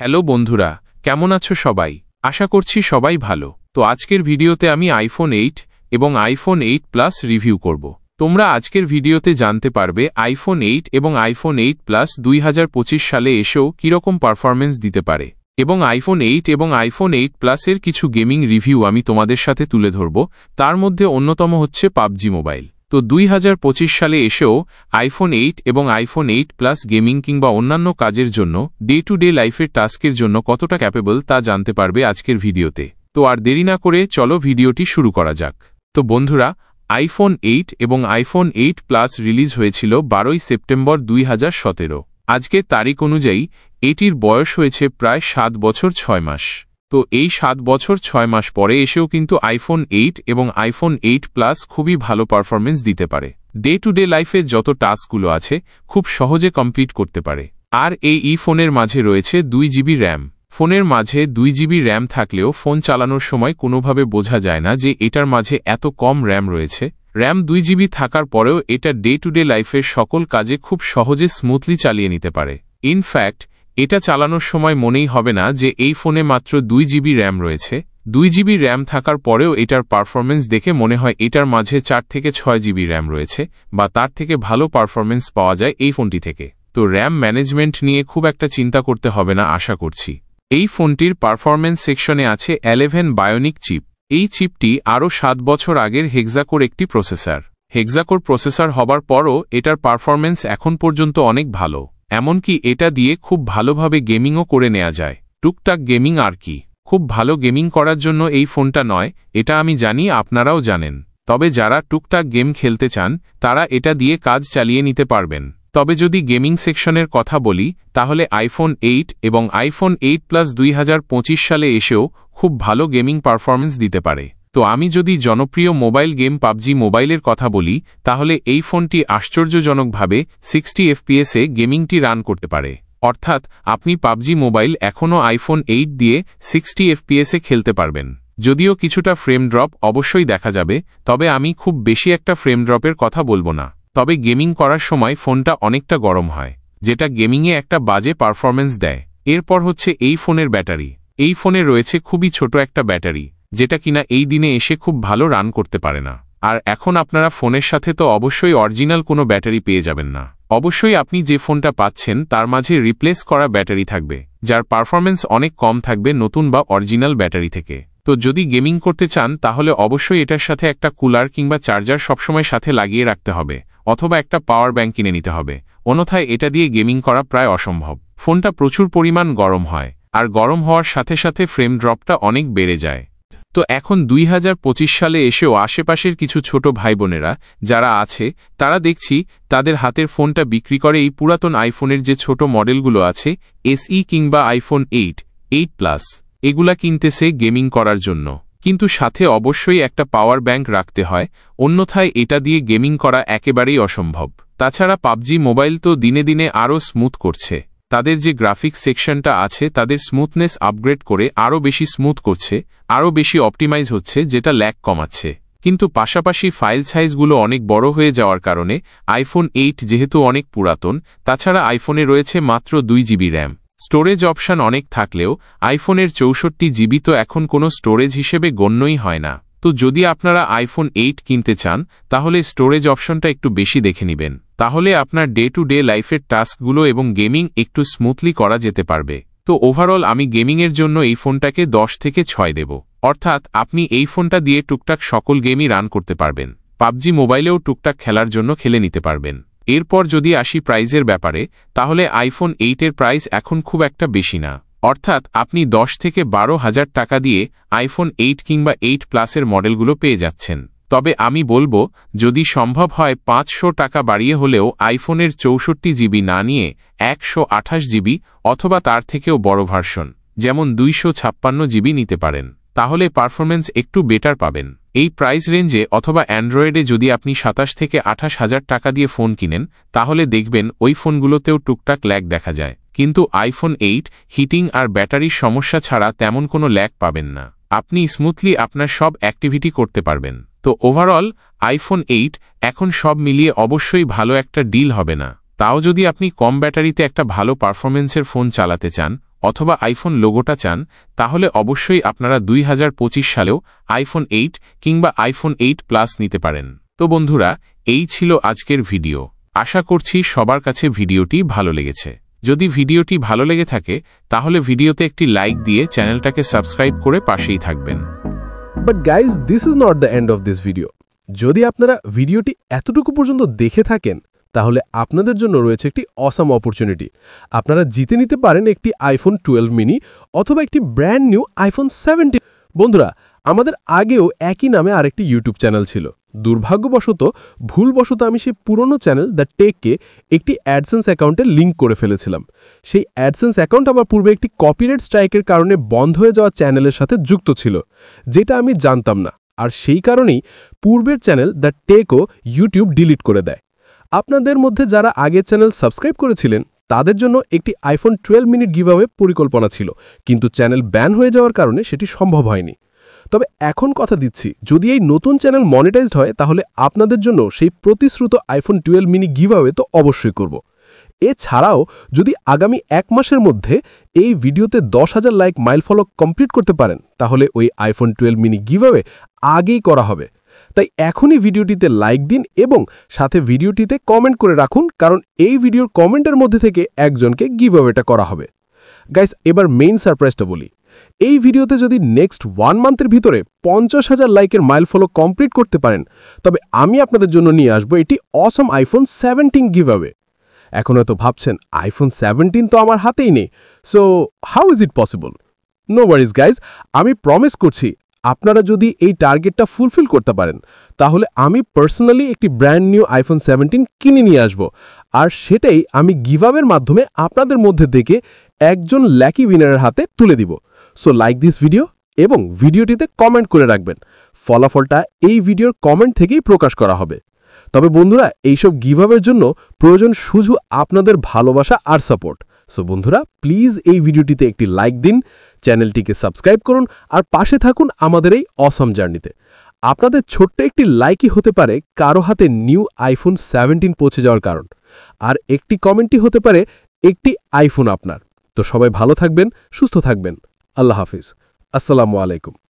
Hello বন্ধুরা, কেমন আছো সবাই? আশা করছি সবাই ভালো। তো আজকের ভিডিওতে আমি আইফোন 8 এবং আইফোন 8 প্লাস রিভিউ করব। তোমরা আজকের ভিডিওতে জানতে পারবে আইফোন 8 এবং আইফোন 8 প্লাস 2025 সালে এসেও কীরকম পারফরমেন্স দিতে পারে, এবং আইফোন 8 এবং আইফোন 8 প্লাসের কিছু গেমিং রিভিউ আমি তোমাদের সাথে তুলে ধরব। তার মধ্যে অন্যতম হচ্ছে পাবজি মোবাইল। তো 2025 সালে এসেও আইফোন 8 এবং আইফোন 8 প্লাস গেমিং কিংবা অন্যান্য কাজের জন্য ডে টু ডে লাইফের টাস্কের জন্য কতটা ক্যাপেবল তা জানতে পারবে আজকের ভিডিওতে। তো আর দেরি না করে চলো ভিডিওটি শুরু করা যাক। তো বন্ধুরা, আইফোন 8 এবং আইফোন 8 প্লাস রিলিজ হয়েছিল 12 সেপ্টেম্বর 2017। আজকের তারিখ অনুযায়ী এটির বয়স হয়েছে প্রায় 7 বছর 6 মাস। তো এই 7 বছর 6 মাস পরে এসেও কিন্তু আইফোন 8 এবং আইফোন 8 প্লাস খুবই ভালো পারফরমেন্স দিতে পারে। ডে টু ডে লাইফে যত টাস্কগুলো আছে খুব সহজে কমপ্লিট করতে পারে। আর এই ফোনের মাঝে রয়েছে 2 জিবি র্যাম। ফোনের মাঝে 2 জিবি র্যাম থাকলেও ফোন চালানোর সময় কোনোভাবে বোঝা যায় না যে এটার মাঝে এত কম র্যাম রয়েছে। র্যাম 2 জিবি থাকার পরেও এটা ডে টু ডে লাইফের সকল কাজে খুব সহজে স্মুথলি চালিয়ে নিতে পারে। ইনফ্যাক্ট এটা চালানোর সময় মনেই হবে না যে এই ফোনে মাত্র 2 জিবি র্যাম রয়েছে। 2 জিবি র্যাম থাকার পরেও এটার পারফরমেন্স দেখে মনে হয় এটার মাঝে 4 থেকে 6 জিবি র্যাম রয়েছে, বা তার থেকে ভালো পারফরমেন্স পাওয়া যায় এই ফোনটি থেকে। তো র্যাম ম্যানেজমেন্ট নিয়ে খুব একটা চিন্তা করতে হবে না আশা করছি। এই ফোনটির পারফরমেন্স সেকশনে আছে 11 বায়োনিক চিপ। এই চিপটি আরও 7 বছর আগের হেক্সাকোর একটি প্রসেসর। হেক্সাকোর প্রসেসর হবার পরও এটার পারফরমেন্স এখন পর্যন্ত অনেক ভালো। এমনকি এটা দিয়ে খুব ভালোভাবে গেমিংও করে নেওয়া যায়। টুকটাক গেমিং আর কি, খুব ভালো গেমিং করার জন্য এই ফোনটা নয়, এটা আমি জানি, আপনারাও জানেন। তবে যারা টুকটাক গেম খেলতে চান তারা এটা দিয়ে কাজ চালিয়ে নিতে পারবেন। তবে যদি গেমিং সেকশনের কথা বলি তাহলে আইফোন 8 এবং আইফোন 8 প্লাস 2025 সালে এসেও খুব ভালো গেমিং পারফরমেন্স দিতে পারে। তো আমি যদি জনপ্রিয় মোবাইল গেম পাবজি মোবাইলের কথা বলি তাহলে এই ফোনটি আশ্চর্যজনকভাবে 60 এফপিএসে গেমিংটি রান করতে পারে। অর্থাৎ আপনি পাবজি মোবাইল এখনও আইফোন 8 দিয়ে 60 এফপিএসে খেলতে পারবেন। যদিও কিছুটা ফ্রেম ড্রপ অবশ্যই দেখা যাবে, তবে আমি খুব বেশি একটা ফ্রেম ড্রপের কথা বলবো না। তবে গেমিং করার সময় ফোনটা অনেকটা গরম হয়, যেটা গেমিংয়ে একটা বাজে পারফরমেন্স দেয়। এরপর হচ্ছে এই ফোনের ব্যাটারি। এই ফোনে রয়েছে খুবই ছোট একটা ব্যাটারি, যেটা কিনা এই দিনে এসে খুব ভালো রান করতে পারে না। আর এখন আপনারা ফোনের সাথে তো অবশ্যই অরিজিনাল কোনো ব্যাটারি পেয়ে যাবেন না। অবশ্যই আপনি যে ফোনটা পাচ্ছেন তার মাঝে রিপ্লেস করা ব্যাটারি থাকবে, যার পারফরমেন্স অনেক কম থাকবে নতুন বা অরিজিনাল ব্যাটারি থেকে। তো যদি গেমিং করতে চান তাহলে অবশ্যই এটার সাথে একটা কুলার কিংবা চার্জার সবসময় সাথে লাগিয়ে রাখতে হবে, অথবা একটা পাওয়ার ব্যাংক কিনে নিতে হবে। অন্যথায় এটা দিয়ে গেমিং করা প্রায় অসম্ভব। ফোনটা প্রচুর পরিমাণ গরম হয়, আর গরম হওয়ার সাথে সাথে ফ্রেম ড্রপটা অনেক বেড়ে যায়। তো এখন 2025 সালে এসেও আশেপাশের কিছু ছোট ভাই বোনেরা যারা আছে তারা দেখছি তাদের হাতের ফোনটা বিক্রি করে এই পুরাতন আইফোনের যে ছোট মডেলগুলো আছে SE কিংবা আইফোন 8, 8 প্লাস, এগুলা কিনতেছে গেমিং করার জন্য। কিন্তু সাথে অবশ্যই একটা পাওয়ার ব্যাংক রাখতে হয়, অন্যথায় এটা দিয়ে গেমিং করা একেবারেই অসম্ভব। তাছাড়া পাবজি মোবাইল তো দিনে দিনে আরও স্মুথ করছে। তাদের যে গ্রাফিক্স সেকশনটা আছে তাদের স্মুথনেস আপগ্রেড করে আরও বেশি স্মুথ করছে, আরও বেশি অপটিমাইজ হচ্ছে, যেটা ল্যাগ কমাচ্ছে। কিন্তু পাশাপাশি ফাইল সাইজগুলো অনেক বড় হয়ে যাওয়ার কারণে আইফোন 8 যেহেতু অনেক পুরাতন, তাছাড়া আইফোনে রয়েছে মাত্র 2 জিবি র্যাম। স্টোরেজ অপশান অনেক থাকলেও আইফোনের 64 জিবি তো এখন কোনো স্টোরেজ হিসেবে গণ্যই হয় না। তো যদি আপনারা আইফোন 8 কিনতে চান তাহলে স্টোরেজ অপশনটা একটু বেশি দেখে নেবেন, তাহলে আপনার ডে টু ডে লাইফের টাস্কগুলো এবং গেমিং একটু স্মুথলি করা যেতে পারবে। তো ওভারঅল আমি গেমিংয়ের জন্য এই ফোনটাকে 10 থেকে 6 দেব। অর্থাৎ আপনি এই ফোনটা দিয়ে টুকটাক সকল গেমই রান করতে পারবেন। পাবজি মোবাইলেও টুকটাক খেলার জন্য খেলে নিতে পারবেন। এরপর যদি আসি প্রাইজের ব্যাপারে, তাহলে আইফোন 8 এর প্রাইস এখন খুব একটা বেশি না। অর্থাৎ আপনি 10 থেকে 12,000 টাকা দিয়ে আইফোন 8 কিংবা 8 প্লাসের মডেলগুলো পেয়ে যাচ্ছেন। তবে আমি বলবো যদি সম্ভব হয় 500 টাকা বাড়িয়ে হলেও আইফোনের 64 জিবি না নিয়ে 128 জিবি অথবা তার থেকেও বড় ভার্সন যেমন 256 জিবি নিতে পারেন, তাহলে পারফরমেন্স একটু বেটার পাবেন। এই প্রাইস রেঞ্জে অথবা অ্যান্ড্রয়েডে যদি আপনি 27 থেকে 28,000 টাকা দিয়ে ফোন কিনেন তাহলে দেখবেন ওই ফোনগুলোতেও টুকটাক ল্যাগ দেখা যায়, কিন্তু আইফোন 8 হিটিং আর ব্যাটারির সমস্যা ছাড়া তেমন কোনো ল্যাগ পাবেন না। আপনি স্মুথলি আপনার সব অ্যাক্টিভিটি করতে পারবেন। তো ওভারঅল আইফোন 8 এখন সব মিলিয়ে অবশ্যই ভালো একটা ডিল হবে না। তাও যদি আপনি কম ব্যাটারিতে একটা ভালো পারফরমেন্সের ফোন চালাতে চান, অথবা আইফোন লোগোটা চান তাহলে অবশ্যই আপনারা 2025 সালেও আইফোন 8 কিংবা আইফোন 8 প্লাস নিতে পারেন। তো বন্ধুরা, এই ছিল আজকের ভিডিও। আশা করছি সবার কাছে ভিডিওটি ভালো লেগেছে। যদি ভিডিওটি ভালো লেগে থাকে তাহলে ভিডিওতে একটি লাইক দিয়ে চ্যানেলটাকে সাবস্ক্রাইব করে পাশেই থাকবেন। But guys, this is not the end of this video. যদি আপনারা ভিডিওটি এতটুকু পর্যন্ত দেখে থাকেন তাহলে আপনাদের জন্য রয়েছে একটি অসাম অপরচুনিটি। আপনারা জিতে নিতে পারেন একটি আইফোন 12 মিনি অথবা একটি ব্র্যান্ড নিউ আইফোন 17। বন্ধুরা, আমাদের আগেও একই নামে আরেকটি ইউটিউব চ্যানেল ছিল। দুর্ভাগ্যবশত ভুলবশত আমি সেই পুরনো চ্যানেল দ্য টেককে একটি অ্যাডসেন্স অ্যাকাউন্টে লিঙ্ক করে ফেলেছিলাম। সেই অ্যাডসেন্স অ্যাকাউন্ট আবার পূর্বে একটি কপিরাইট স্ট্রাইকের কারণে বন্ধ হয়ে যাওয়া চ্যানেলের সাথে যুক্ত ছিল, যেটা আমি জানতাম না। আর সেই কারণেই পূর্বের চ্যানেল দ্য টেকও ইউটিউব ডিলিট করে দেয়। আপনাদের মধ্যে যারা আগের চ্যানেল সাবস্ক্রাইব করেছিলেন তাদের জন্য একটি আইফোন 12 মিনিট গিভঅ্যাওয়ে পরিকল্পনা ছিল, কিন্তু চ্যানেল ব্যান হয়ে যাওয়ার কারণে সেটি সম্ভব হয়নি। তবে এখন কথা দিচ্ছি, যদি এই নতুন চ্যানেল মনিটাইজড হয় তাহলে আপনাদের জন্য সেই প্রতিশ্রুত আইফোন 12 মিনি গিভঅ্যাওয়ে তো অবশ্যই করব। এছাড়াও যদি আগামী 1 মাসের মধ্যে এই ভিডিওতে 10,000 লাইক মাইলফলক কমপ্লিট করতে পারেন তাহলে ওই আইফোন 12 মিনি গিভঅ্যাওয়ে আগেই করা হবে। তাই এখনই ভিডিওটিতে লাইক দিন এবং সাথে ভিডিওটিতে কমেন্ট করে রাখুন, কারণ এই ভিডিওর কমেন্টের মধ্যে থেকে একজনকে গিভঅ্যাওয়েটা করা হবে। গাইস, এবার মেইন সারপ্রাইজটা বলি। এই ভিডিওতে যদি নেক্সট 1 মান্থের ভিতরে 50,000 লাইকের মাইল ফলো কমপ্লিট করতে পারেন তবে আমি আপনাদের জন্য নিয়ে আসবো এটি অসম আইফোন 17 গিভঅ্যাওয়ে। এখন হয়তো ভাবছেন আইফোন 17 তো আমার হাতেই নেই, so how is it possible? No worries guys, আমি প্রমিস করছি আপনারা যদি এই টার্গেটটা ফুলফিল করতে পারেন তাহলে আমি পার্সোনালি একটি ব্র্যান্ড নিউ আইফোন 17 কিনে নিয়ে আসব, আর সেটাই আমি গিভঅ্যাওয়ের মাধ্যমে আপনাদের মধ্যে থেকে একজন লাকি উইনারের হাতে তুলে দিব। সো লাইক দিস ভিডিও এবং ভিডিওটিতে কমেন্ট করে রাখবেন। ফলাফলটা এই ভিডিওর কমেন্ট থেকেই প্রকাশ করা হবে। তবে বন্ধুরা, এইসব গিভঅ্যাওয়ের জন্য প্রয়োজন শুধু আপনাদের ভালোবাসা আর সাপোর্ট। সো বন্ধুরা, প্লিজ এই ভিডিওটিতে একটি লাইক দিন, চ্যানেলটিকে সাবস্ক্রাইব করুন আর পাশে থাকুন আমাদের এই অসম জার্নিতে। আপনাদের ছোট্ট একটি লাইকই হতে পারে কারো হাতে নিউ আইফোন 17 পৌঁছে যাওয়ার কারণ, আর একটি কমেন্টই হতে পারে একটি আইফোন আপনার। তো সবাই ভালো থাকবেন, সুস্থ থাকবেন। আল্লাহ হাফিজ। আসসালামু আলাইকুম।